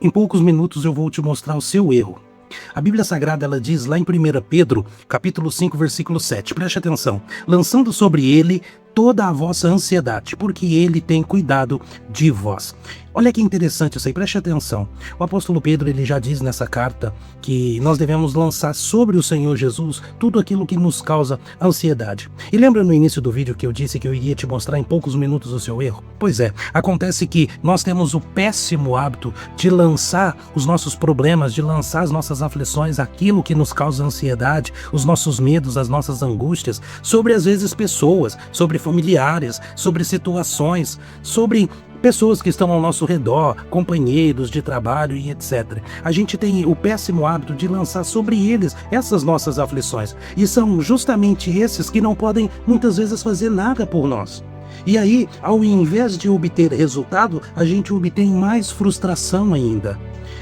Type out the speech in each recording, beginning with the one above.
Em poucos minutos eu vou te mostrar o seu erro. A Bíblia Sagrada ela diz lá em 1 Pedro, capítulo 5, versículo 7, preste atenção, lançando sobre ele toda a vossa ansiedade, porque ele tem cuidado de vós. Olha que interessante isso aí, preste atenção. O apóstolo Pedro ele já diz nessa carta que nós devemos lançar sobre o Senhor Jesus tudo aquilo que nos causa ansiedade. E lembra no início do vídeo que eu disse que eu iria te mostrar em poucos minutos o seu erro? Pois é, acontece que nós temos o péssimo hábito de lançar os nossos problemas, de lançar as nossas aflições, aquilo que nos causa ansiedade, os nossos medos, as nossas angústias, sobre às vezes pessoas, sobre familiares, sobre situações, sobre pessoas que estão ao nosso redor, companheiros de trabalho e etc. A gente tem o péssimo hábito de lançar sobre eles essas nossas aflições. E são justamente esses que não podem muitas vezes fazer nada por nós. E aí, ao invés de obter resultado, a gente obtém mais frustração ainda.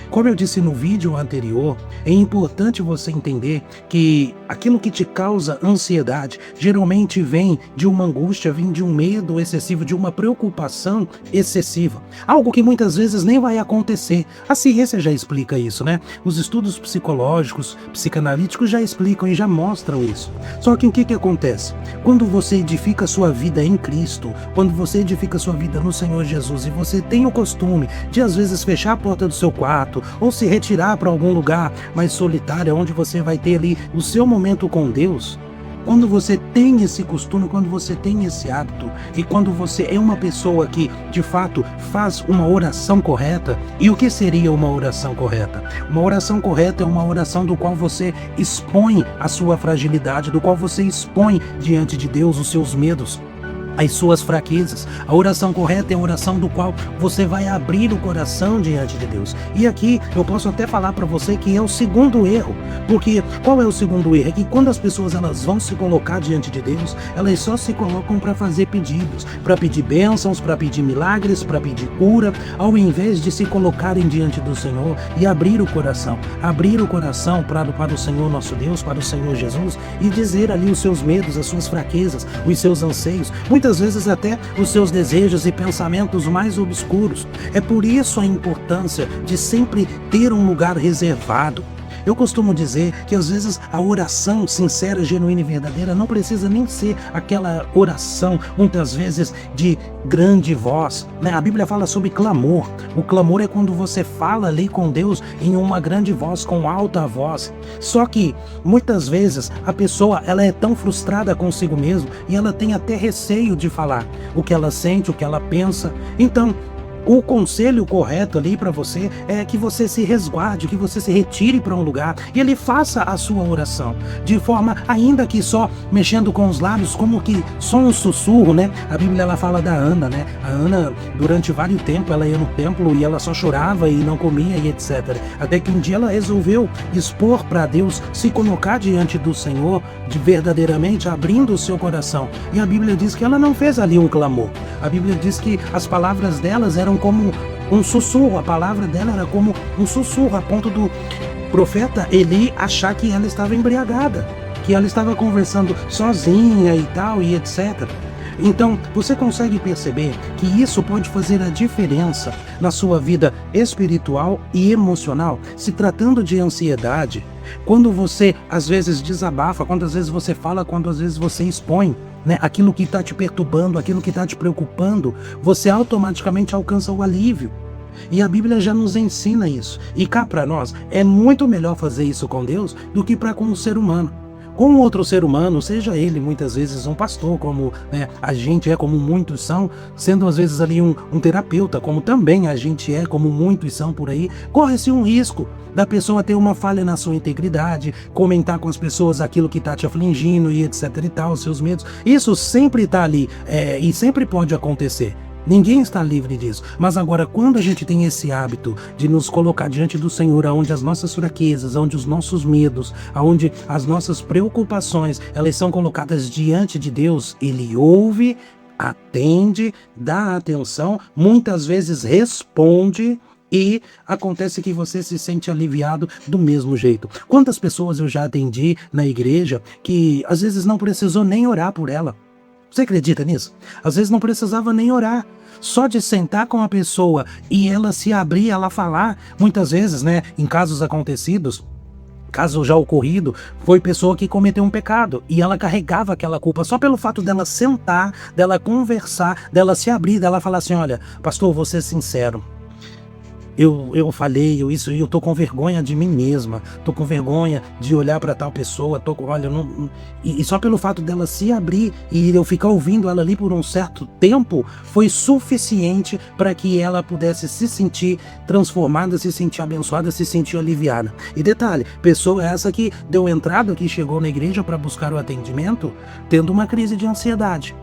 Como eu disse no vídeo anterior, é importante você entender que aquilo que te causa ansiedade geralmente vem de uma angústia, vem de um medo excessivo, de uma preocupação excessiva. Algo que muitas vezes nem vai acontecer. A ciência já explica isso, né? Os estudos psicológicos, psicanalíticos já explicam e já mostram isso. Só que o que acontece? Quando você edifica a sua vida em Cristo, quando você edifica a sua vida no Senhor Jesus e você tem o costume de às vezes fechar a porta do seu quarto, ou se retirar para algum lugar mais solitário, onde você vai ter ali o seu momento com Deus, quando você tem esse costume, quando você tem esse hábito, e quando você é uma pessoa que, de fato, faz uma oração correta, e o que seria uma oração correta? Uma oração correta é uma oração do qual você expõe a sua fragilidade, do qual você expõe diante de Deus os seus medos, as suas fraquezas. A oração correta é a oração do qual você vai abrir o coração diante de Deus. E aqui eu posso até falar para você que é o segundo erro. Porque qual é o segundo erro? É que quando as pessoas elas vão se colocar diante de Deus, elas só se colocam para fazer pedidos, para pedir bênçãos, para pedir milagres, para pedir cura, ao invés de se colocarem diante do Senhor e abrir o coração para o Senhor nosso Deus, para o Senhor Jesus, e dizer ali os seus medos, as suas fraquezas, os seus anseios, muitas vezes até os seus desejos e pensamentos mais obscuros. É por isso a importância de sempre ter um lugar reservado. Eu costumo dizer que às vezes a oração sincera, genuína e verdadeira não precisa nem ser aquela oração, muitas vezes de grande voz, né? A Bíblia fala sobre clamor. O clamor é quando você fala ali com Deus em uma grande voz, com alta voz. Só que muitas vezes a pessoa ela é tão frustrada consigo mesma e ela tem até receio de falar o que ela sente, o que ela pensa. Então, o conselho correto ali para você é que você se resguarde, que você se retire para um lugar e ele faça a sua oração, de forma ainda que só mexendo com os lábios, como que só um sussurro, né? A Bíblia ela fala da Ana, né? A Ana, durante vários tempos, ela ia no templo e ela só chorava e não comia e etc. Até que um dia ela resolveu expor para Deus, se colocar diante do Senhor, de verdadeiramente abrindo o seu coração. E a Bíblia diz que ela não fez ali um clamor. A Bíblia diz que as palavras delas eram como um sussurro, a palavra dela era como um sussurro, a ponto do profeta Eli achar que ela estava embriagada, que ela estava conversando sozinha e tal e etc. Então, você consegue perceber que isso pode fazer a diferença na sua vida espiritual e emocional, se tratando de ansiedade. Quando você às vezes desabafa, quando às vezes você fala, quando às vezes você expõe, né, aquilo que está te perturbando, aquilo que está te preocupando, você automaticamente alcança o alívio. E a Bíblia já nos ensina isso. E cá para nós, é muito melhor fazer isso com Deus do que para com o ser humano. Com outro ser humano, seja ele muitas vezes um pastor, como a gente é, como muitos são, sendo às vezes ali um terapeuta, como também a gente é, como muitos são por aí, corre-se um risco da pessoa ter uma falha na sua integridade, comentar com as pessoas aquilo que está te afligindo e etc e tal, os seus medos. Isso sempre está ali e sempre pode acontecer. Ninguém está livre disso. Mas agora, quando a gente tem esse hábito de nos colocar diante do Senhor, aonde as nossas fraquezas, aonde os nossos medos, aonde as nossas preocupações, elas são colocadas diante de Deus, Ele ouve, atende, dá atenção, muitas vezes responde. E acontece que você se sente aliviado do mesmo jeito. Quantas pessoas eu já atendi na igreja que às vezes não precisou nem orar por ela. Você acredita nisso? Às vezes não precisava nem orar. Só de sentar com a pessoa e ela se abrir, ela falar, muitas vezes, né, em casos acontecidos, caso já ocorrido, foi pessoa que cometeu um pecado e ela carregava aquela culpa só pelo fato dela sentar, dela conversar, dela se abrir, dela falar assim, olha, pastor, vou ser sincero, eu falei eu tô com vergonha de mim mesma, tô com vergonha de olhar para tal pessoa, olha, e só pelo fato dela se abrir e eu ficar ouvindo ela ali por um certo tempo, foi suficiente para que ela pudesse se sentir transformada, se sentir abençoada, se sentir aliviada. E detalhe, pessoa essa que deu entrada, que chegou na igreja para buscar o atendimento, tendo uma crise de ansiedade.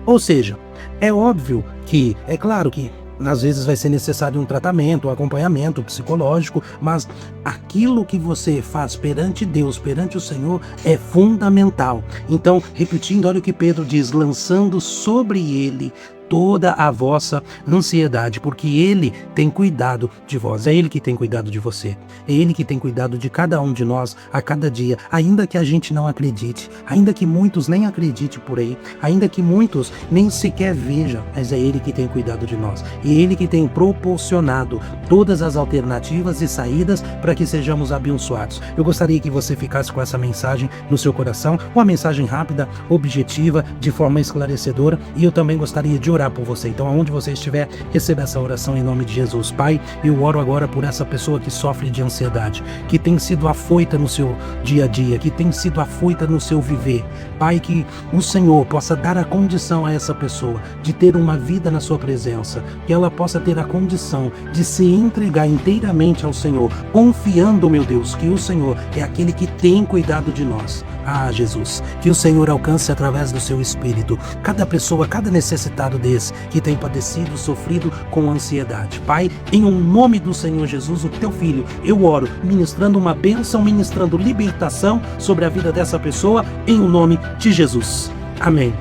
Ou seja, é óbvio que, é claro que às vezes vai ser necessário um tratamento, um acompanhamento psicológico, mas aquilo que você faz perante Deus, perante o Senhor, é fundamental. Então, repetindo, olha o que Pedro diz, lançando sobre ele toda a vossa ansiedade, porque Ele tem cuidado de vós, é Ele que tem cuidado de você, é Ele que tem cuidado de cada um de nós a cada dia, ainda que a gente não acredite, ainda que muitos nem acreditem por aí, ainda que muitos nem sequer vejam, mas é Ele que tem cuidado de nós, e Ele que tem proporcionado todas as alternativas e saídas para que sejamos abençoados. Eu gostaria que você ficasse com essa mensagem no seu coração, uma mensagem rápida, objetiva, de forma esclarecedora, e eu também gostaria de orar por você. Então, aonde você estiver, receba essa oração em nome de Jesus. Pai, eu oro agora por essa pessoa que sofre de ansiedade, que tem sido afoita no seu dia a dia, que tem sido afoita no seu viver. Pai, que o Senhor possa dar a condição a essa pessoa de ter uma vida na sua presença, que ela possa ter a condição de se entregar inteiramente ao Senhor, confiando, meu Deus, que o Senhor é aquele que tem cuidado de nós. Ah, Jesus, que o Senhor alcance através do seu Espírito cada pessoa, cada necessitado desse que tem padecido, sofrido com ansiedade. Pai, em um nome do Senhor Jesus, o teu Filho, eu oro, ministrando uma bênção, ministrando libertação sobre a vida dessa pessoa, em o nome de Jesus. Amém.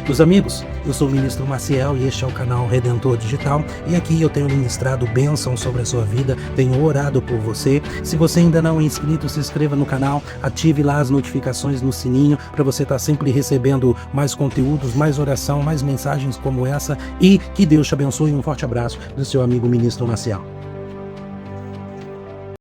Meus amigos, eu sou o ministro Maciel e este é o canal Redentor Digital e aqui eu tenho ministrado bênção sobre a sua vida, tenho orado por você. Se você ainda não é inscrito, se inscreva no canal, ative lá as notificações no sininho para você estar sempre recebendo mais conteúdos, mais oração, mais mensagens como essa e que Deus te abençoe. Um forte abraço do seu amigo ministro Maciel.